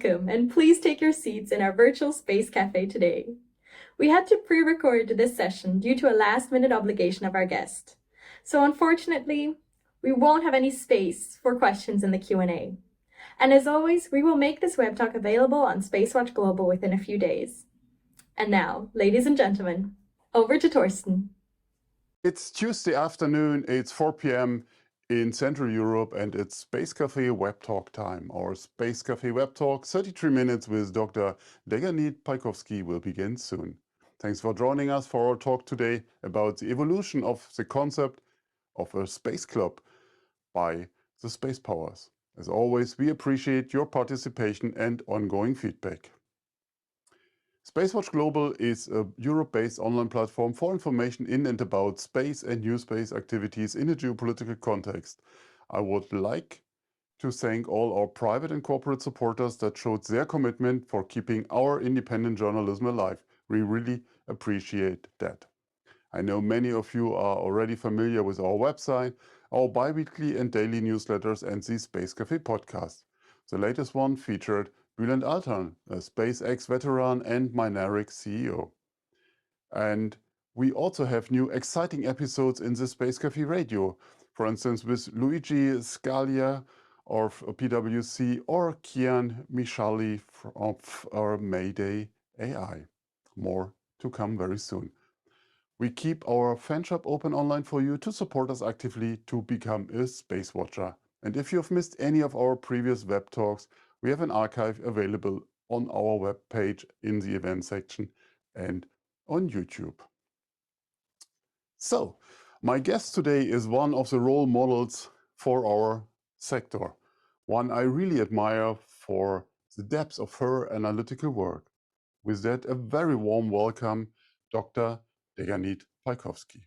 Welcome, and please take your seats in our virtual Space Cafe today. We had to pre-record this session due to a last-minute obligation of our guest. So unfortunately, we won't have any space for questions in the Q&A. And as always, we will make this web talk available on SpaceWatch.Global within a few days. And now, ladies and gentlemen, over to Torsten. It's Tuesday afternoon, it's 4 p.m. in Central Europe, and it's Space Cafe WebTalk time. Our Space Cafe WebTalk, 33 minutes with Dr. Deganit Paikowsky will begin soon. Thanks for joining us for our talk today about the evolution of the concept of a space club by the Superpowers. As always, we appreciate your participation and ongoing feedback. SpaceWatch.Global is a Europe-based online platform for information in and about space and new space activities in a geopolitical context. I would like to thank all our private and corporate supporters that showed their commitment for keeping our independent journalism alive. We really appreciate that. I know many of you are already familiar with our website, our bi-weekly and daily newsletters, and the Space Cafe podcast. The latest one featured Bülent Altan, a SpaceX veteran and Mynaric CEO. And we also have new exciting episodes in the Space Cafe radio, for instance with Luigi Scalia of PwC or Kian Mishali of our Mayday AI. More to come very soon. We keep our fan shop open online for you to support us actively to become a space watcher. And if you have missed any of our previous web talks, we have an archive available on our web page in the event section and on YouTube. So, my guest today is one of the role models for our sector, one I really admire for the depth of her analytical work. With that, a very warm welcome, Dr. Deganit Paikowsky.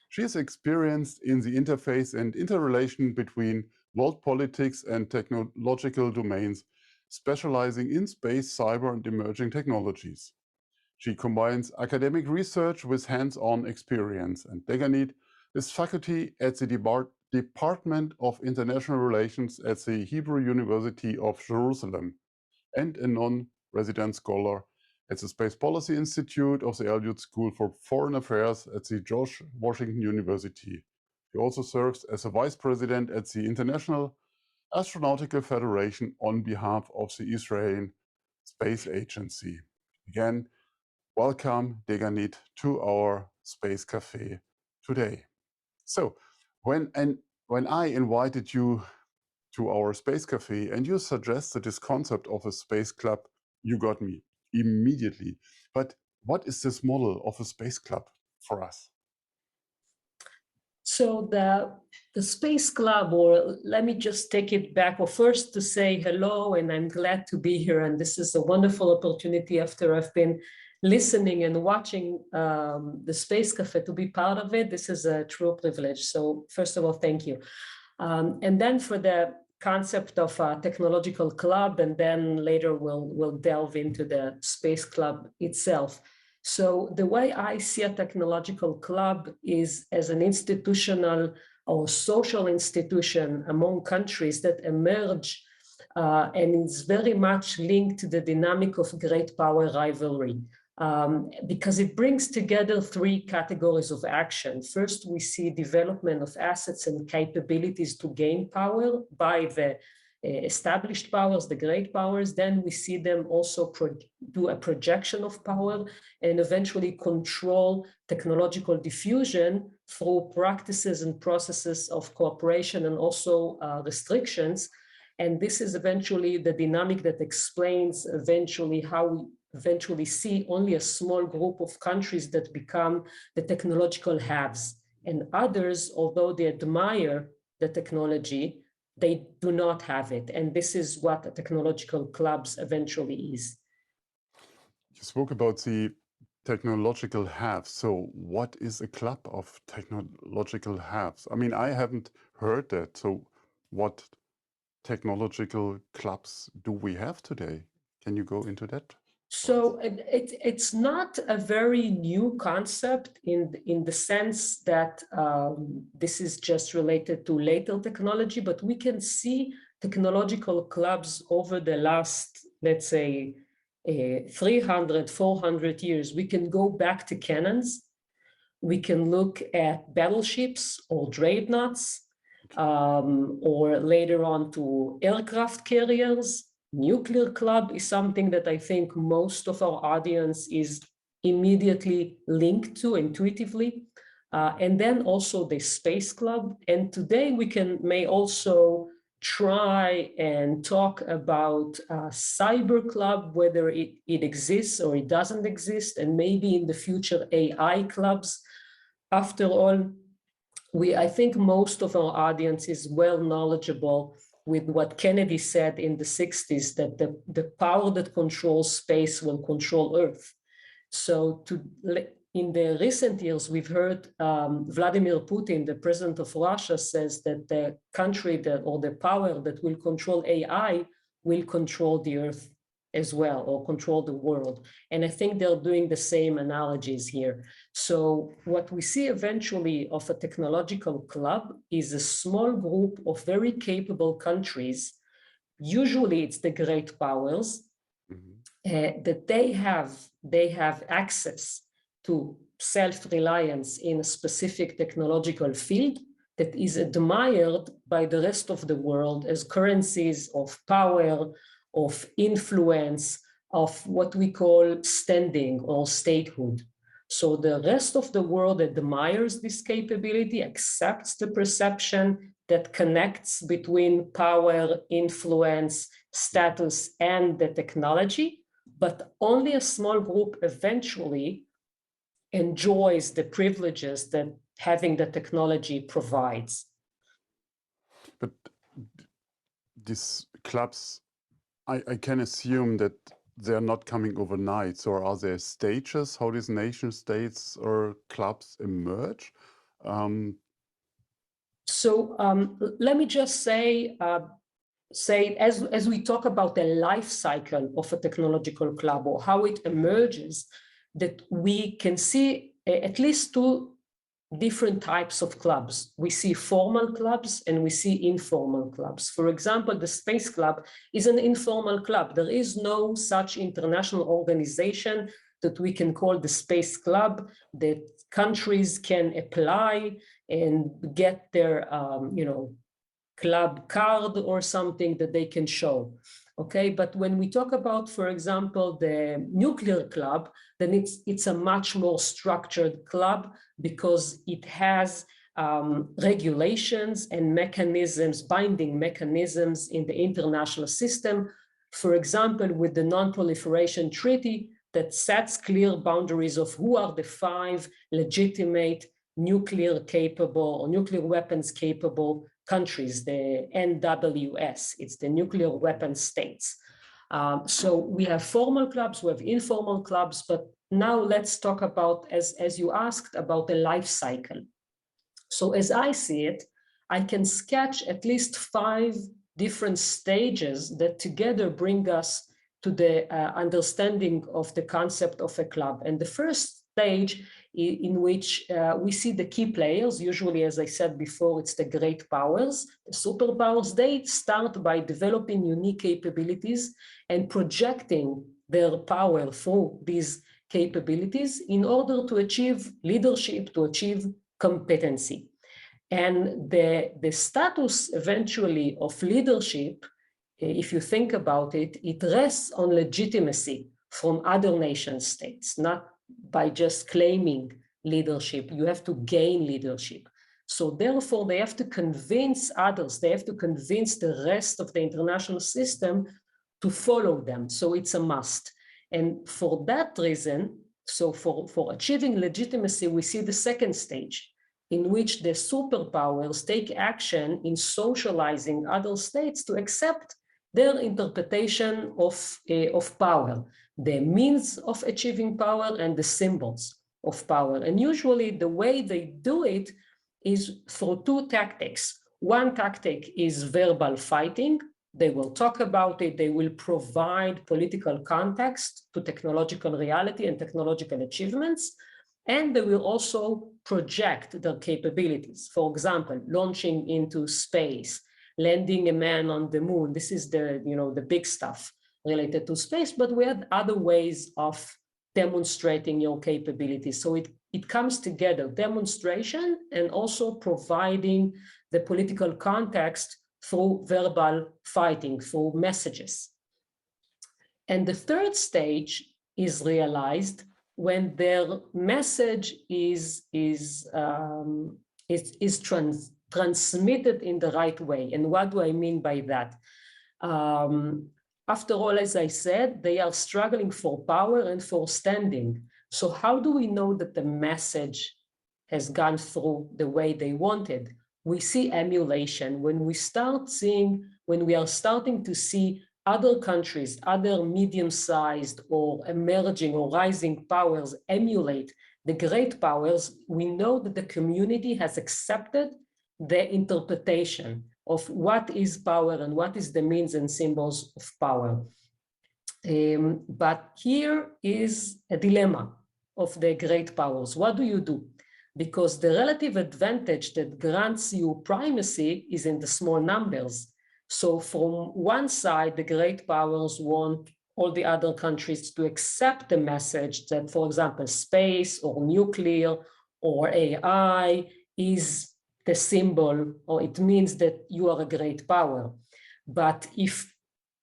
She is experienced in the interface and interrelation between world politics and technological domains, specializing in space, cyber, and emerging technologies. She combines academic research with hands-on experience, and Deganit is faculty at the Department of International Relations at the Hebrew University of Jerusalem, and a non-resident scholar at the Space Policy Institute of the Elliott School for Foreign Affairs at the George Washington University. He also serves as a vice president at the International Astronautical Federation on behalf of the Israeli Space Agency. Again, welcome, Deganit, to our Space Cafe today. So, when I invited you to our Space Cafe and you suggested this concept of a space club, you got me immediately. But what is this model of a space club for us? So the Space Club, or let me just take it back, well, first to say hello, and I'm glad to be here. And this is a wonderful opportunity after I've been listening and watching the Space Cafe to be part of it. This is a true privilege. So first of all, thank you. And then for the concept of a technological club, and then later we'll delve into the Space Club itself. So the way I see a technological club is as an institutional or social institution among countries that emerge and is very much linked to the dynamic of great power rivalry. Because it brings together three categories of action. First, we see development of assets and capabilities to gain power by the established powers, the great powers. Then we see them also do a projection of power and eventually control technological diffusion through practices and processes of cooperation and also restrictions. And this is eventually the dynamic that explains eventually how we eventually see only a small group of countries that become the technological haves, and others, although they admire the technology, they do not have it. And this is what a technological clubs eventually is. You spoke about the technological haves. So what is a club of technological haves? I mean, I haven't heard that. So what technological clubs do we have today? Can you go into that? So it's not a very new concept in the sense that this is just related to later technology, but we can see technological clubs over the last let's say, 300, 400 years, we can go back to cannons. We can look at battleships or dreadnoughts, or later on to aircraft carriers. Nuclear club is something that I think most of our audience is immediately linked to intuitively. And then also the space club. And today we may also try and talk about cyber club, whether it exists or it doesn't exist, and maybe in the future AI clubs. After all, I think most of our audience is well knowledgeable with what Kennedy said in the 60s, that the power that controls space will control Earth. So in the recent years, we've heard Vladimir Putin, the president of Russia, says that the country or the power that will control AI will control the Earth as well, or control the world. And I think they're doing the same analogies here. So what we see eventually of a technological club is a small group of very capable countries. Usually it's the great powers, that they have access to self-reliance in a specific technological field that is admired by the rest of the world as currencies of power, of influence, of what we call standing or statehood. So the rest of the world admires this capability, accepts the perception that connects between power, influence, status, and the technology, but only a small group eventually enjoys the privileges that having the technology provides. But these clubs, I can assume that they're not coming overnight. So are there stages how these nation states or clubs emerge? Let me just say as we talk about the life cycle of a technological club or how it emerges, that we can see at least two different types of clubs. We see formal clubs and we see informal clubs. For example, the Space Club is an informal club. There is no such international organization that we can call the Space Club, that countries can apply and get their club card or something that they can show. Okay, but when we talk about, for example, the nuclear club, then it's a much more structured club because it has regulations and mechanisms, binding mechanisms in the international system. For example, with the Non-Proliferation Treaty that sets clear boundaries of who are the 5 legitimate nuclear capable or nuclear weapons capable countries, the NWS, it's the nuclear weapon states. So we have formal clubs, we have informal clubs, but now let's talk about, as you asked, about the life cycle. So as I see it, I can sketch at least 5 different stages that together bring us to the understanding of the concept of a club. And the first stage in which we see the key players, usually, as I said before, it's the great powers, the superpowers. They start by developing unique capabilities and projecting their power through these capabilities in order to achieve leadership, to achieve competency. And the status eventually of leadership, if you think about it, it rests on legitimacy from other nation states, not by just claiming leadership. You have to gain leadership. So therefore, they have to convince others, they have to convince the rest of the international system to follow them. So it's a must. And for that reason, so for achieving legitimacy, we see the second stage, in which the superpowers take action in socializing other states to accept their interpretation of power, the means of achieving power and the symbols of power. And usually the way they do it is through 2 tactics. One tactic is verbal fighting. They will talk about it. They will provide political context to technological reality and technological achievements. And they will also project their capabilities. For example, launching into space, landing a man on the moon. This is the big stuff. related to space, but we had other ways of demonstrating your capabilities. So it comes together, demonstration and also providing the political context through verbal fighting, through messages. And the third stage is realized when their message is transmitted in the right way. And what do I mean by that? After all, as I said, they are struggling for power and for standing. So how do we know that the message has gone through the way they wanted? We see emulation. When we are starting to see other countries, other medium-sized or emerging or rising powers emulate the great powers, we know that the community has accepted the interpretation of what is power and what is the means and symbols of power. But here is a dilemma of the great powers. What do you do? Because the relative advantage that grants you primacy is in the small numbers. So from one side, the great powers want all the other countries to accept the message that, for example, space or nuclear or AI is the symbol, or it means that you are a great power. But if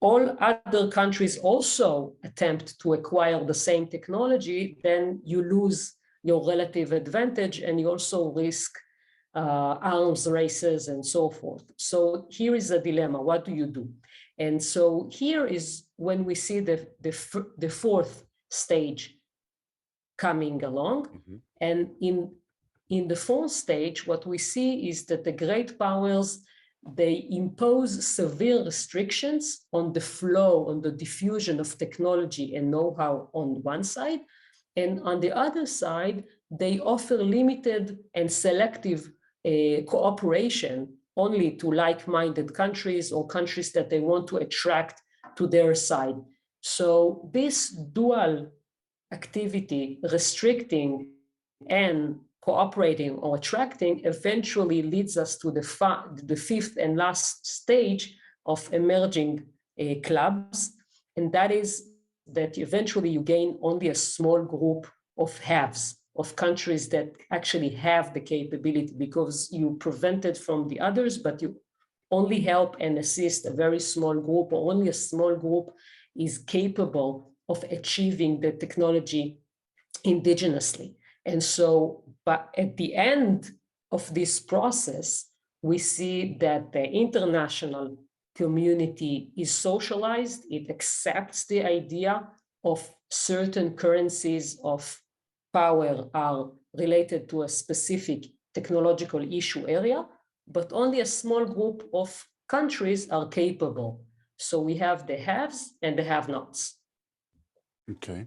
all other countries also attempt to acquire the same technology, then you lose your relative advantage and you also risk arms races and so forth. So here is a dilemma. What do you do? And so here is when we see the fourth stage coming along. Mm-hmm. And in the fourth stage, what we see is that the great powers, they impose severe restrictions on the flow, on the diffusion of technology and know-how on one side. And on the other side, they offer limited and selective cooperation only to like-minded countries or countries that they want to attract to their side. So this dual activity, restricting and cooperating or attracting, eventually leads us to the fifth and last stage of emerging clubs. And that is that eventually you gain only a small group of haves, of countries that actually have the capability, because you prevented from the others, but you only help and assist a very small group, or only a small group is capable of achieving the technology indigenously. And so, but at the end of this process, we see that the international community is socialized. It accepts the idea of certain currencies of power are related to a specific technological issue area, but only a small group of countries are capable. So we have the haves and the have-nots. Okay.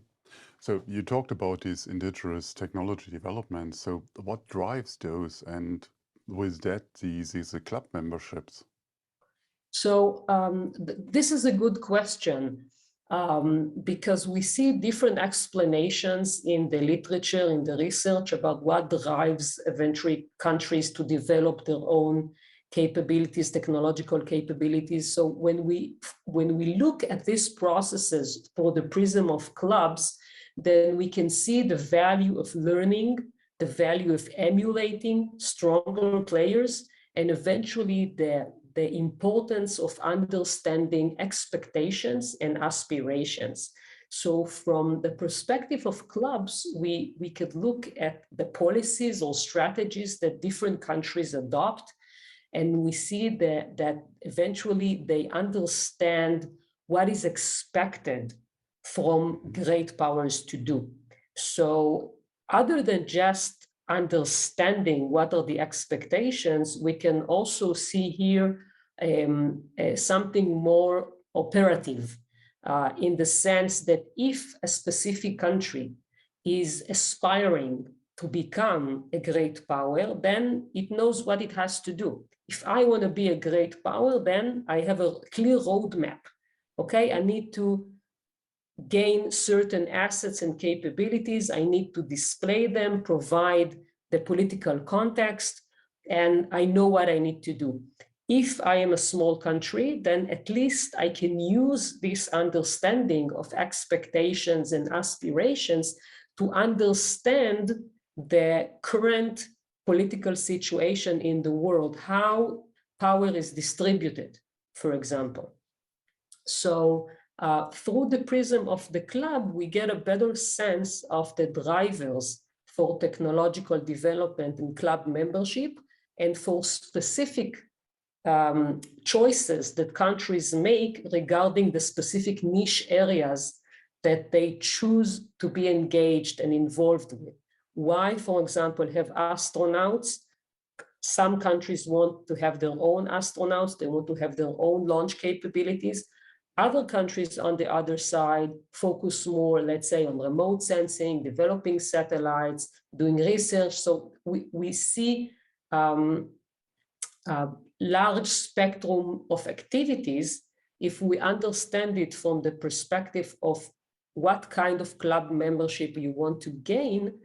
So you talked about these indigenous technology developments. So what drives those, and with that, these club memberships? So this is a good question, because we see different explanations in the literature, in the research about what drives eventually countries to develop their own capabilities, technological capabilities. So when we look at these processes through the prism of clubs, then we can see the value of learning, the value of emulating stronger players, and eventually the importance of understanding expectations and aspirations. So from the perspective of clubs, we could look at the policies or strategies that different countries adopt, and we see that eventually they understand what is expected from great powers to do. So other than just understanding what are the expectations, we can also see here something more operative, in the sense that if a specific country is aspiring to become a great power, then it knows what it has to do. If I want to be a great power, then I have a clear roadmap. Okay, I need to gain certain assets and capabilities. I need to display them, provide the political context, and I know what I need to do. if I am a small country, then at least I can use this understanding of expectations and aspirations to understand the current political situation in the world, how power is distributed, for example. So through the prism of the club, we get a better sense of the drivers for technological development in club membership and for specific choices that countries make regarding the specific niche areas that they choose to be engaged and involved with. Why, for example, have astronauts? Some countries want to have their own astronauts, they want to have their own launch capabilities. Other countries, on the other side, focus more, let's say, on remote sensing, developing satellites, doing research. So we see large spectrum of activities if we understand it from the perspective of what kind of club membership you want to gain.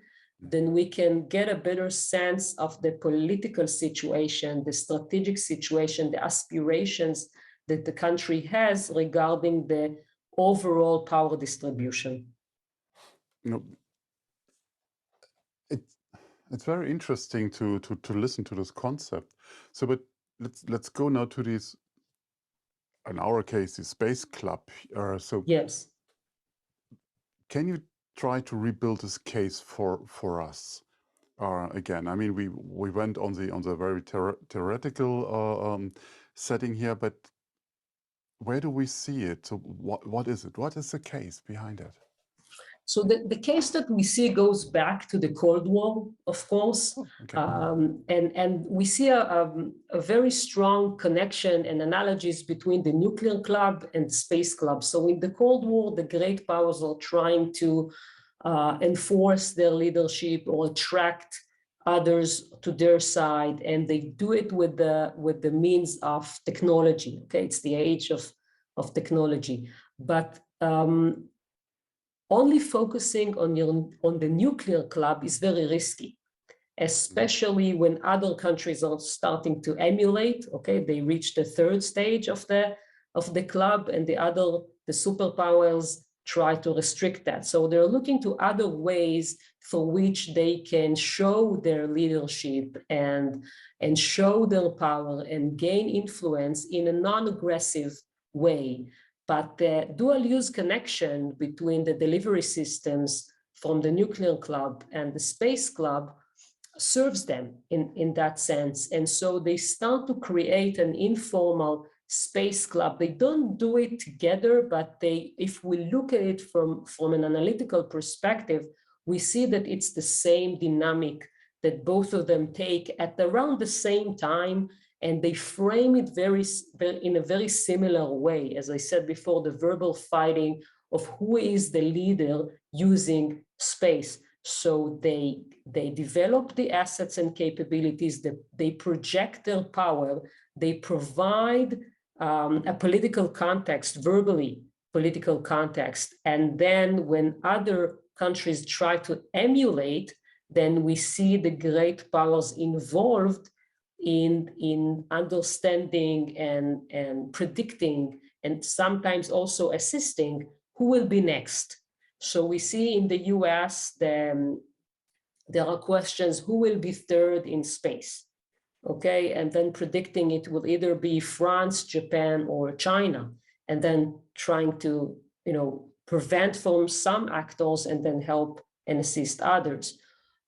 Then we can get a better sense of the political situation, the strategic situation, the aspirations that the country has regarding the overall power distribution. It's very interesting to listen to this concept. So, but let's go now to these, in our case, the Space Club. So yes, can you try to rebuild this case for us? Again, I mean, we went on the very theoretical setting here, but where do we see it? So what is it? What is the case behind it? so the case that we see goes back to the Cold War, of course, Okay. and we see a very strong connection and analogies between the nuclear club and the space club. So in the Cold War, the great powers are trying to enforce their leadership or attract others to their side, and they do it with the means of technology. Okay, it's the age of technology, but only focusing on the nuclear club is very risky, especially when other countries are starting to emulate. Okay, they reach the third stage of the club, and the superpowers try to restrict that. So they're looking to other ways for which they can show their leadership and show their power and gain influence in a non-aggressive way. But the dual-use connection between the delivery systems from the nuclear club and the space club serves them in that sense. And so they start to create an informal space club. They don't do it together, but if we look at it from an analytical perspective, we see that it's the same dynamic that both of them take at around the same time, and they frame it in a very similar way. As I said before, the verbal fighting of who is the leader using space. So they develop the assets and capabilities, they project their power, they provide a political context, verbally political context. And then when other countries try to emulate, then we see the great powers involved in understanding and predicting, and sometimes also assisting who will be next. So we see in the US, there are questions, who will be third in space? Okay, and then predicting it will either be France, Japan, or China, and then trying to, prevent from some actors and then help and assist others.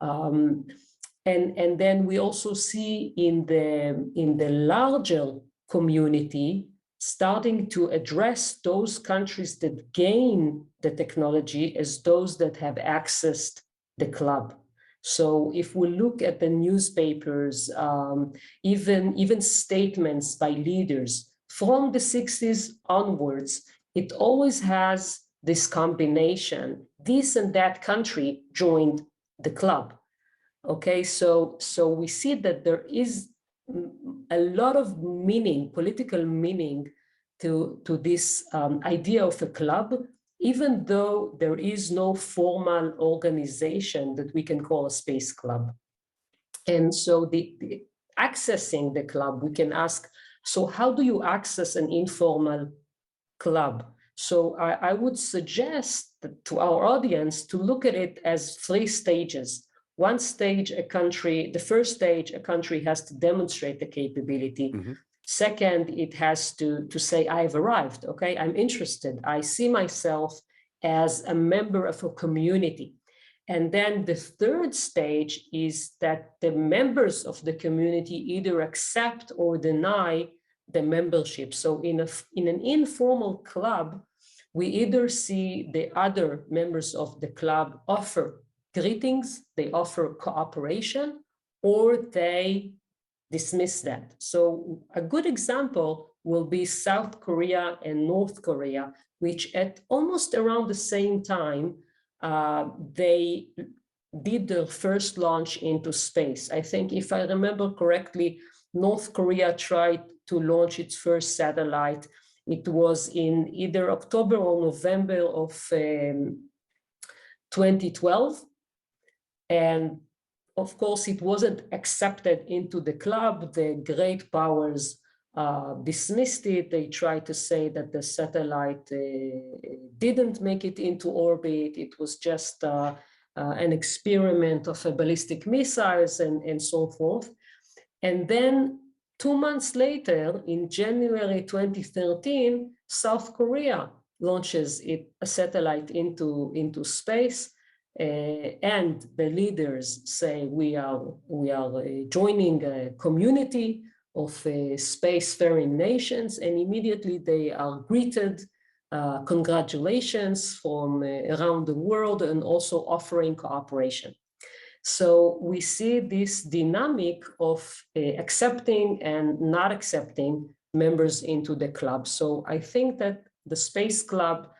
And then we also see in the larger community starting to address those countries that gain the technology as those that have accessed the club. So if we look at the newspapers, even statements by leaders from the 60s onwards, it always has this combination. This and that country joined the club. Okay, so we see that there is a lot of meaning, political meaning to this idea of a club, even though there is no formal organization that we can call a space club. And so the accessing the club, we can ask, So how do you access an informal club? So I would suggest to our audience to look at it as 3 stages. One stage, the first stage, a country has to demonstrate the capability. Mm-hmm. Second, it has to say, I've arrived, okay, I'm interested. I see myself as a member of a community. And then the third stage is that the members of the community either accept or deny the membership. So in an informal club, we either see the other members of the club offer greetings, they offer cooperation, or they dismiss that. So a good example will be South Korea and North Korea, which at almost around the same time, they did their first launch into space. I think, if I remember correctly, North Korea tried to launch its first satellite. It was in either October or November of 2012. And of course, it wasn't accepted into the club. The great powers dismissed it. They tried to say that the satellite didn't make it into orbit. It was just an experiment of ballistic missiles and so forth. And then 2 months later, in January 2013, South Korea launches a satellite into space. And the leaders say we are joining a community of spacefaring nations, and immediately they are greeted, congratulations from around the world, and also offering cooperation. So we see this dynamic of accepting and not accepting members into the club. So I think that the Space Club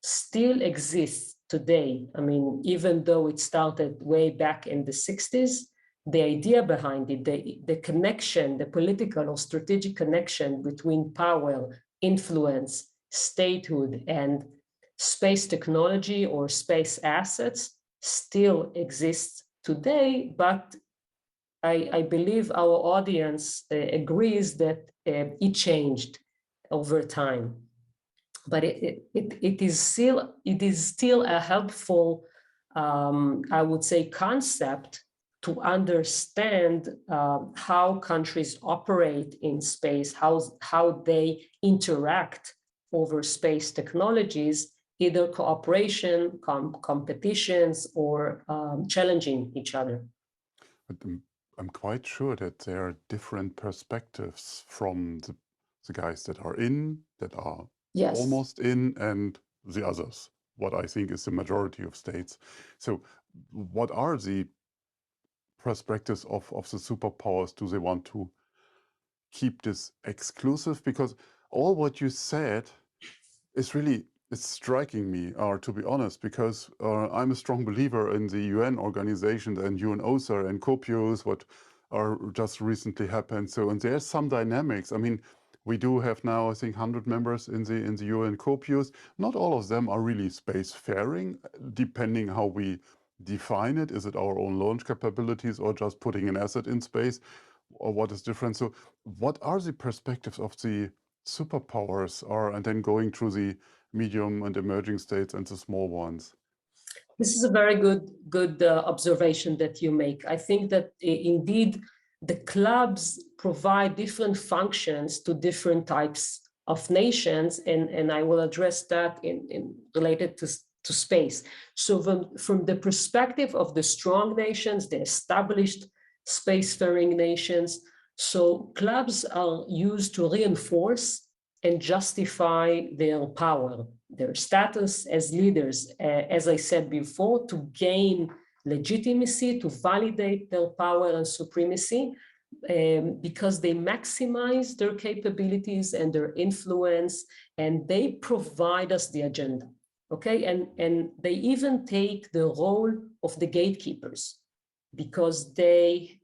still exists today. I mean, even though it started way back in the 60s, the idea behind it, the connection, the political or strategic connection between power, influence, statehood, and space technology or space assets still exists today. But I believe our audience agrees that it changed over time. But it is still a helpful, I would say, concept to understand how countries operate in space, how they interact over space technologies, either cooperation, competitions, or challenging each other. But I'm quite sure that there are different perspectives from the guys that are in, that are Yes. almost in, and the others, what I think is the majority of states. So what are the perspectives of the superpowers? Do they want to keep this exclusive? Because all what you said is really, it's striking me, to be honest, because I'm a strong believer in the UN organizations and UNOSA and COPIUS, what are just recently happened. So, and there's some dynamics. I mean, we do have now, I think, 100 members in the UN COPIUS. Not all of them are really spacefaring, depending how we define it. Is it our own launch capabilities or just putting an asset in space, or what is different? So what are the perspectives of the superpowers and then going through the medium and emerging states and the small ones? This is a very good observation that you make. I think that indeed the clubs provide different functions to different types of nations, and I will address that in related to space. So from the perspective of the strong nations, the established spacefaring nations, so clubs are used to reinforce and justify their power, their status as leaders, as I said before, to gain legitimacy, to validate their power and supremacy, because they maximize their capabilities and their influence, and they provide us the agenda, okay? And they even take the role of the gatekeepers, because they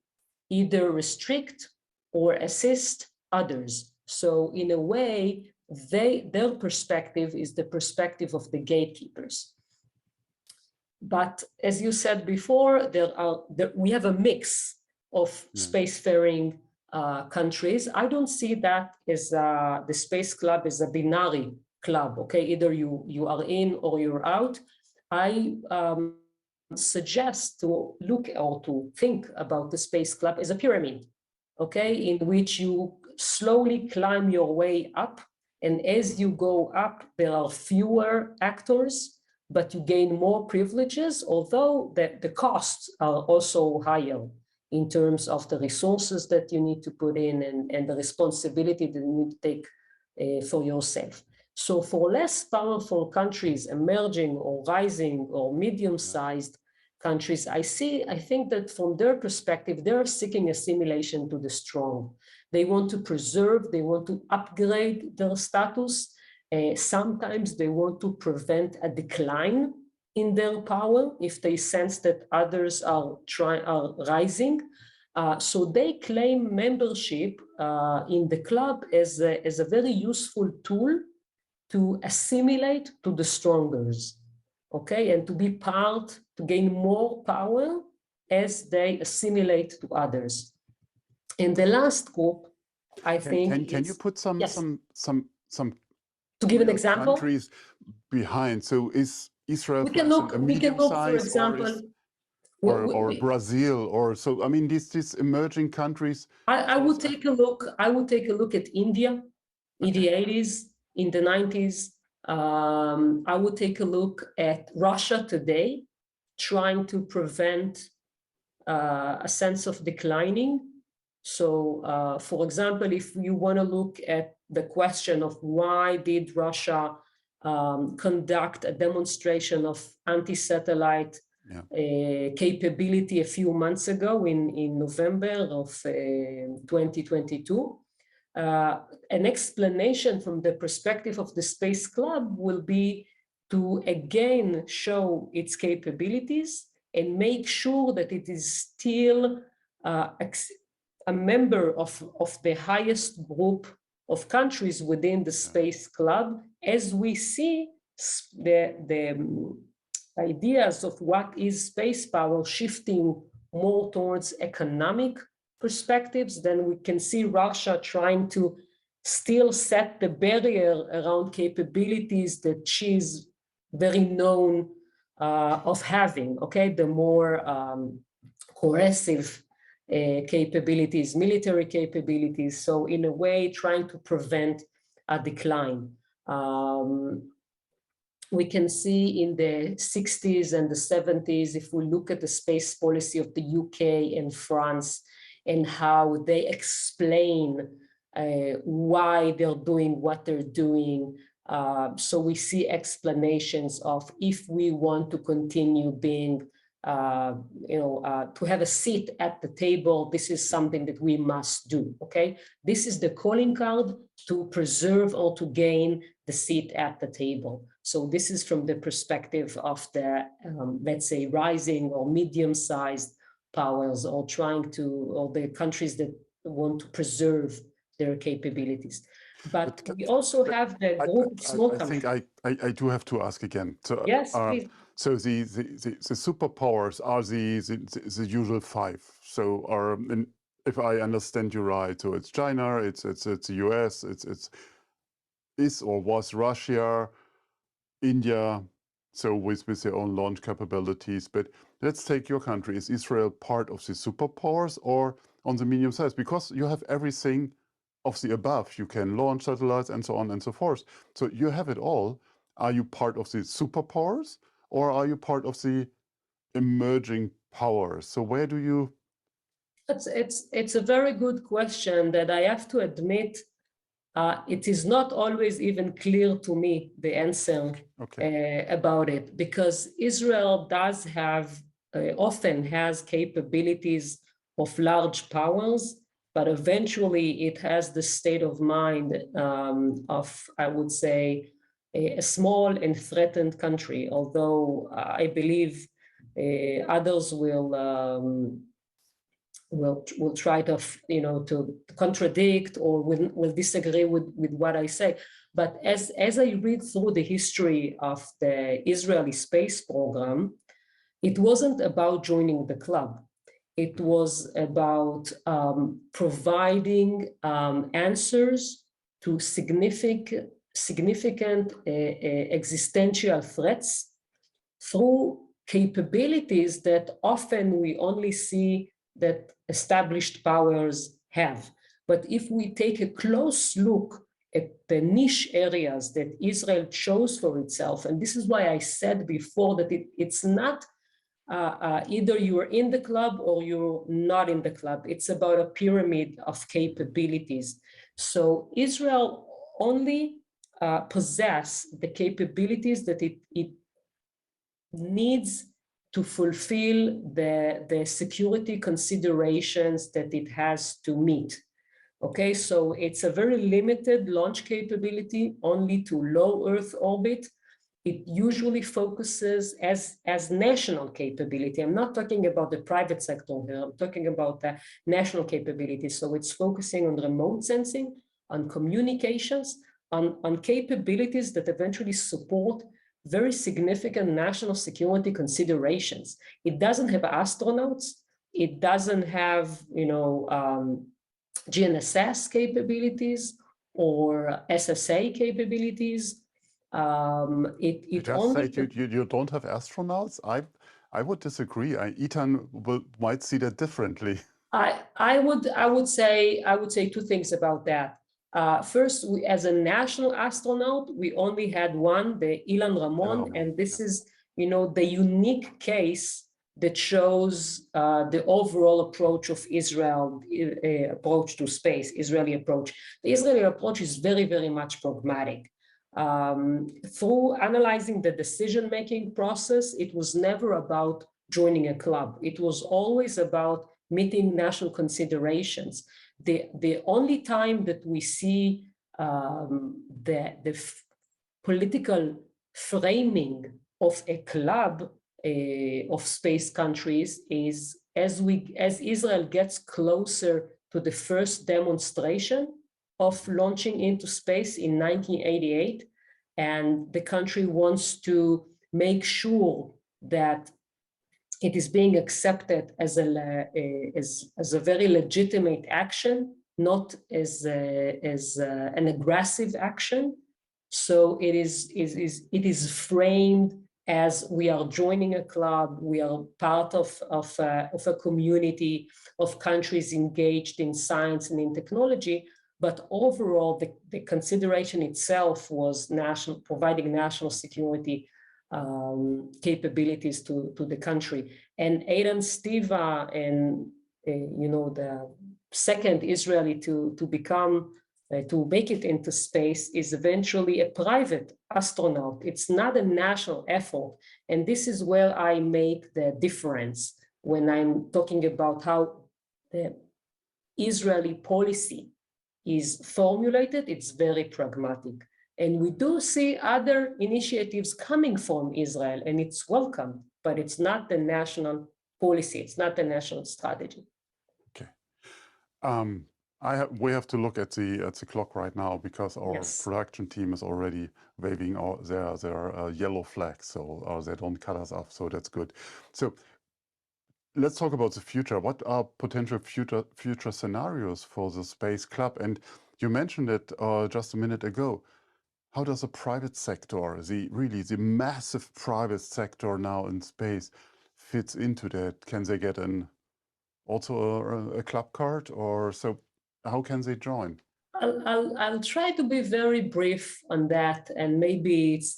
either restrict or assist others. So in a way, their perspective is the perspective of the gatekeepers. But as you said before, we have a mix of spacefaring countries. I don't see that as the Space Club as a binary club, okay? Either you are in or you're out. I suggest to look or to think about the Space Club as a pyramid, okay? In which you slowly climb your way up. And as you go up, there are fewer actors, but you gain more privileges, although the costs are also higher in terms of the resources that you need to put in and the responsibility that you need to take for yourself. So for less powerful countries, emerging or rising or medium-sized countries, I think that from their perspective, they're seeking assimilation to the strong. They want to preserve, they want to upgrade their status. Sometimes they want to prevent a decline in their power if they sense that others are rising. So they claim membership in the club as a very useful tool to assimilate to the strongers, okay, and to be part, to gain more power as they assimilate to others. And the last group, I think, can you put some to give an example countries behind? So is Israel we can look, for example, or Brazil, or so? I mean, these emerging countries. I would take a look. I would take a look at India in the 80s, in the 90s. I would take a look at Russia today, trying to prevent a sense of declining. So, for example, if you want to look at the question of why did Russia conduct a demonstration of anti-satellite capability a few months ago in November of 2022, an explanation from the perspective of the Space Club will be to again show its capabilities and make sure that it is still a member of the highest group of countries within the Space Club, as we see the ideas of what is space power shifting more towards economic perspectives. Then we can see Russia trying to still set the barrier around capabilities that she's very known of having, okay? The more coercive capabilities, military capabilities. So in a way, trying to prevent a decline. We can see in the 60s and the 70s, if we look at the space policy of the UK and France and how they explain why they're doing what they're doing. So we see explanations of if we want to continue being to have a seat at the table, this is something that we must do, okay? This is the calling card to preserve or to gain the seat at the table. So this is from the perspective of the, let's say, rising or medium-sized powers or or the countries that want to preserve their capabilities. But we also have the group of small countries. I think I do have to ask again. So, yes, please. So the superpowers are the usual five. So if I understand you right, so it's China, it's the US, it's or was Russia, India, so with their own launch capabilities. But let's take your country. Is Israel part of the superpowers or on the medium size? Because you have everything of the above. You can launch satellites and so on and so forth. So you have it all. Are you part of the superpowers? Or are you part of the emerging powers? So where do you? It's a very good question that I have to admit, it is not always even clear to me the answer about it, because Israel does have, often has capabilities of large powers, but eventually it has the state of mind of, I would say, a small and threatened country, although I believe others will try to, to contradict or will disagree with what I say. But as I read through the history of the Israeli space program, it wasn't about joining the club. It was about providing answers to significant existential threats through capabilities that often we only see that established powers have. But if we take a close look at the niche areas that Israel chose for itself, and this is why I said before that it's not either you're in the club or you're not in the club. It's about a pyramid of capabilities. So Israel only possess the capabilities that it needs to fulfill the security considerations that it has to meet. Okay, so it's a very limited launch capability only to low Earth orbit. It usually focuses as national capability. I'm not talking about the private sector here. I'm talking about the national capability. So it's focusing on remote sensing, on communications, on capabilities that eventually support very significant national security considerations. It doesn't have astronauts. It doesn't have, GNSS capabilities or SSA capabilities. You don't have astronauts? I would disagree. Ethan might see that differently. I would say two things about that. First, as a national astronaut, we only had one, the Ilan Ramon, and this is, the unique case that shows the overall approach of Israel, approach to space, Israeli approach. The Israeli approach is very, very much pragmatic. Through analyzing the decision-making process, it was never about joining a club. It was always about meeting national considerations. The only time that we see the political framing of a club of space countries is as Israel gets closer to the first demonstration of launching into space in 1988, and the country wants to make sure that it is being accepted as a very legitimate action, not as an aggressive action. So it is framed as we are joining a club, we are part of a community of countries engaged in science and in technology. But overall, the consideration itself was providing national security capabilities to the country. And Eitan Stiva, and the second Israeli to make it into space, is eventually a private astronaut. It's not a national effort. And this is where I make the difference when I'm talking about how the Israeli policy is formulated. It's very pragmatic. And we do see other initiatives coming from Israel, and it's welcome, but it's not the national policy. It's not the national strategy. Okay. We have to look at the clock right now because our production team is already waving their yellow flag, so they don't cut us off. So that's good. So let's talk about the future. What are potential future scenarios for the Space Club? And you mentioned it just a minute ago. How does the private sector, the massive private sector now in space, fits into that? Can they get also a club card, or so? How can they join? I'll try to be very brief on that, and maybe it's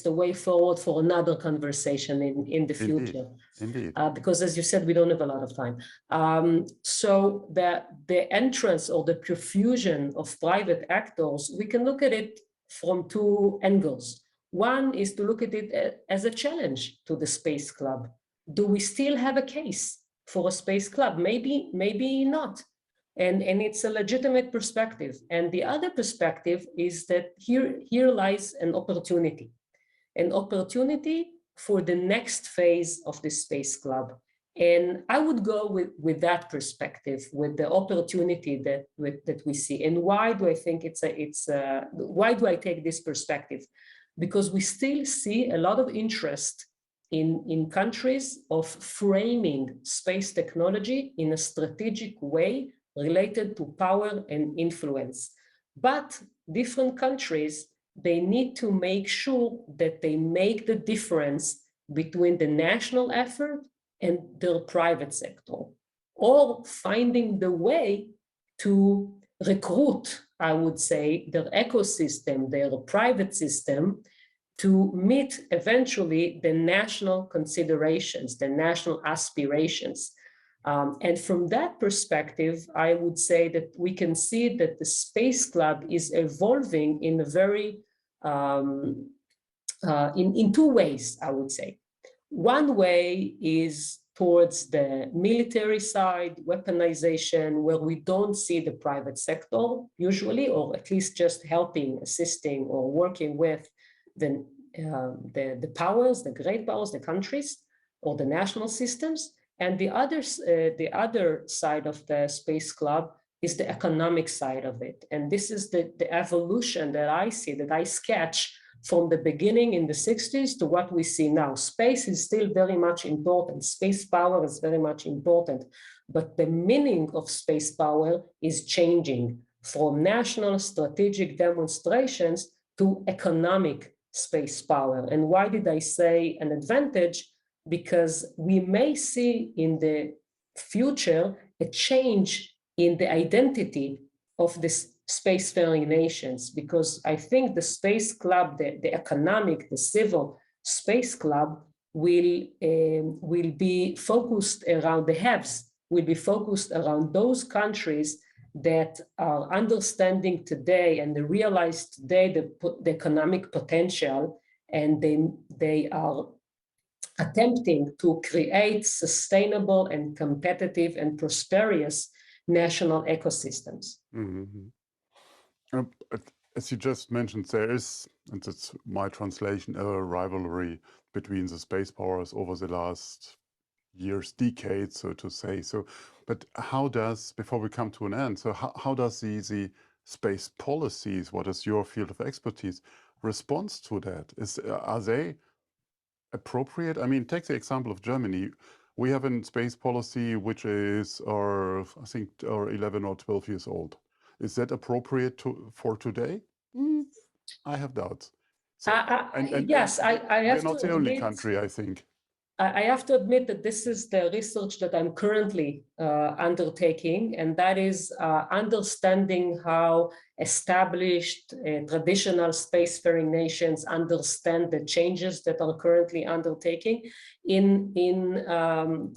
the way forward for another conversation in the future. Indeed. Because as you said, we don't have a lot of time. So the entrance or the profusion of private actors, we can look at it from two angles. One is to look at it as a challenge to the Space Club. Do we still have a case for a space club? Maybe not. And it's a legitimate perspective. And the other perspective is that here lies an opportunity for the next phase of the Space Club. And I would go with that perspective, with the opportunity that we see. And why do I think why do I take this perspective? Because we still see a lot of interest in countries of framing space technology in a strategic way related to power and influence. But different countries, they need to make sure that they make the difference between the national effort and their private sector, or finding the way to recruit, I would say, their ecosystem, their private system, to meet eventually the national considerations, the national aspirations. And from that perspective, I would say that we can see that the Space Club is evolving in a very, in two ways, I would say. One way is towards the military side, weaponization, where we don't see the private sector usually, or at least just helping, assisting, or working with the powers, the great powers, the countries, or the national systems. And the other side of the Space Club is the economic side of it. And this is the evolution that I see, that I sketch from the beginning in the 60s to what we see now. Space is still very much important. Space power is very much important. But the meaning of space power is changing from national strategic demonstrations to economic space power. And why did I say an advantage? Because we may see in the future a change in the identity of this spacefaring nations, because I think the Space Club, the economic, the civil Space Club will be focused around the haves, will be focused around those countries that are understanding today and they realize today the economic potential, and they are attempting to create sustainable and competitive and prosperous national ecosystems. Mm-hmm. As you just mentioned, there is, and that's my translation, a rivalry between the space powers over the last years, decades, so to say. So, but how does, before we come to an end, so how does the space policies, what is your field of expertise, response to that? Are they appropriate? I mean, take the example of Germany. We have a space policy which is, I think, 11 or 12 years old. Is that appropriate for today? I have doubts. So, yes, I have we're not the only country, I think. I have to admit that this is the research that I'm currently undertaking, and that is understanding how established traditional spacefaring nations understand the changes that are currently undertaking in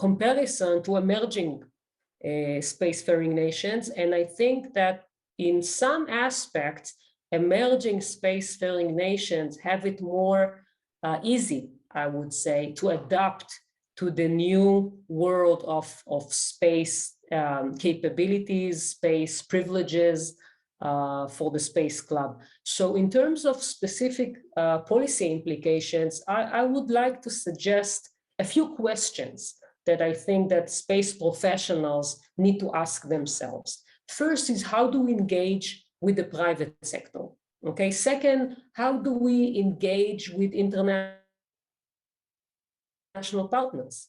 comparison to emerging spacefaring nations. And I think that in some aspects, emerging spacefaring nations have it more easy, I would say, to adapt to the new world of space capabilities, space privileges for the Space Club. So in terms of specific policy implications, I would like to suggest a few questions that I think that space professionals need to ask themselves. First is, how do we engage with the private sector? Okay. Second, how do we engage with international partners?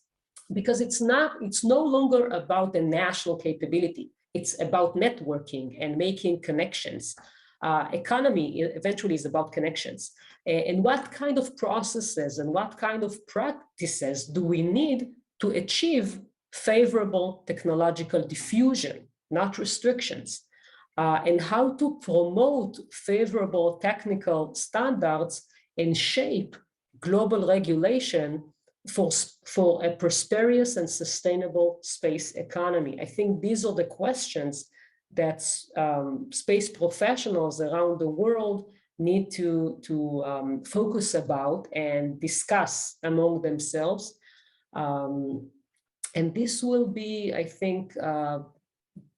Because it's no longer about the national capability. It's about networking and making connections. Economy eventually is about connections. And what kind of processes and what kind of practices do we need to achieve favorable technological diffusion, not restrictions? And how to promote favorable technical standards and shape global regulation for a prosperous and sustainable space economy. I think these are the questions that space professionals around the world need to focus about and discuss among themselves. And this will be, I think,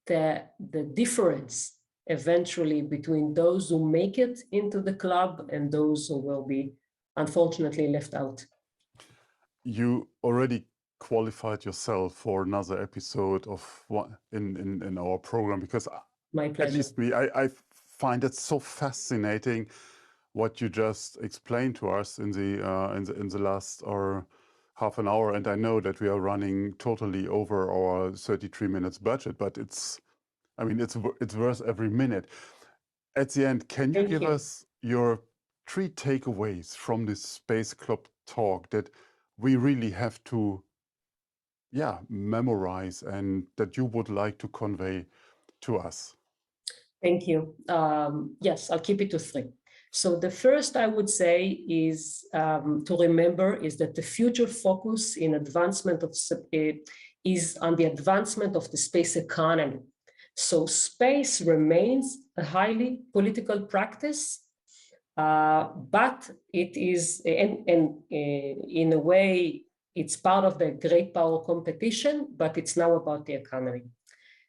the difference eventually between those who make it into the club and those who will be unfortunately left out. You already qualified yourself for another episode of in our program, because My pleasure. At least me, I find it so fascinating what you just explained to us in the last half an hour, and I know that we are running totally over our 33 minutes budget, but it's worth every minute. At the end, can you give us your 3 takeaways from this Space Club talk that we really have to memorize and that you would like to convey to us? Thank you. Yes, I'll keep it to 3. So the first I would say is to remember is that the future focus in advancement of is on the advancement of the space economy. So space remains a highly political practice, but it is, and in a way, it's part of the great power competition, but it's now about the economy.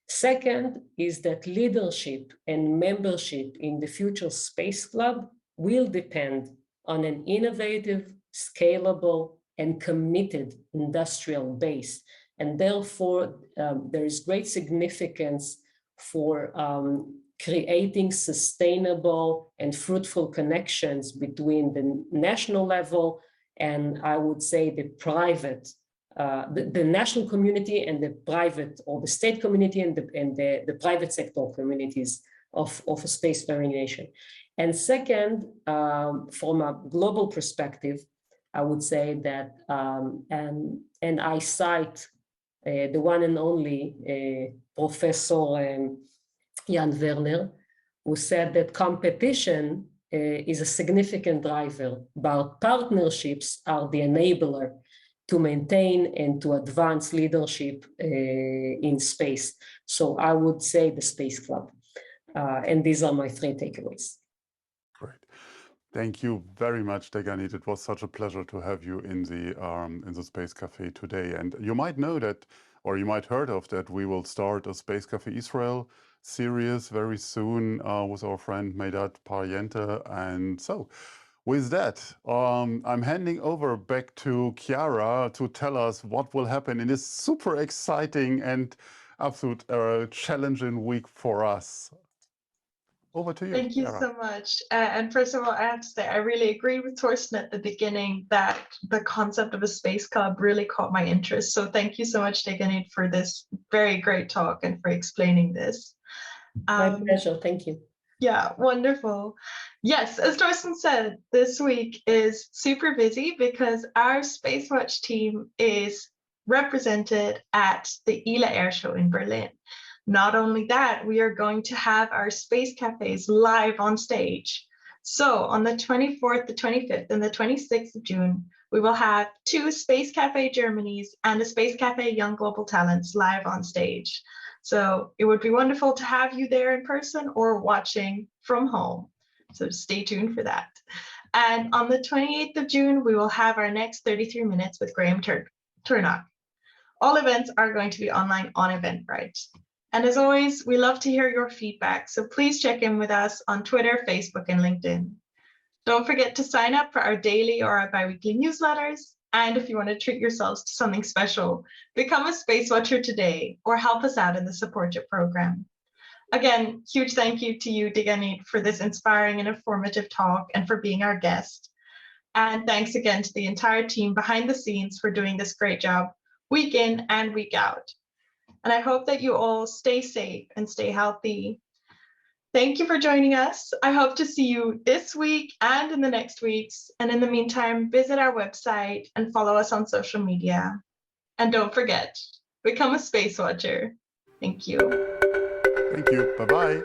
Second is that leadership and membership in the future Space Club will depend on an innovative, scalable, and committed industrial base. And therefore, there is great significance for creating sustainable and fruitful connections between the national level and I would say the private, the national community and the private or the state community and the private sector communities of a spacefaring nation. And second, from a global perspective, I would say that, and I cite the one and only Professor Jan Werner, who said that competition is a significant driver, but partnerships are the enabler to maintain and to advance leadership in space. So I would say the Space Club. And these are my 3 takeaways. Great. Thank you very much, Deganit. It was such a pleasure to have you in the Space Cafe today. And you might know that, or you might heard of that, we will start a Space Cafe Israel series very soon with our friend Medat Pariente. And so with that, I'm handing over back to Chiara to tell us what will happen in this super exciting and absolute challenging week for us. Over to you. Thank you so much. And first of all, I have to say, I really agree with Torsten at the beginning that the concept of a space club really caught my interest. So thank you so much, Deganit, for this very great talk and for explaining this. My pleasure. Thank you. Yeah, wonderful. Yes, as Torsten said, this week is super busy because our SpaceWatch team is represented at the ILA Air Show in Berlin. Not only that, we are going to have our Space Cafes live on stage. So on the 24th, the 25th, and the 26th of June, we will have 2 Space Cafe Germanys and a Space Cafe Young Global Talents live on stage. So it would be wonderful to have you there in person or watching from home. So stay tuned for that. And on the 28th of June, we will have our next 33 minutes with Graham Turnock. All events are going to be online on Eventbrite. And as always, we love to hear your feedback, so please check in with us on Twitter, Facebook, and LinkedIn. Don't forget to sign up for our daily or our biweekly newsletters. And if you want to treat yourselves to something special, become a Space Watcher today or help us out in the Supporter program. Again, huge thank you to you, Deganit, for this inspiring and informative talk and for being our guest. And thanks again to the entire team behind the scenes for doing this great job week in and week out. And I hope that you all stay safe and stay healthy. Thank you for joining us. I hope to see you this week and in the next weeks. And in the meantime, visit our website and follow us on social media. And don't forget, become a Space Watcher. Thank you. Thank you. Bye-bye.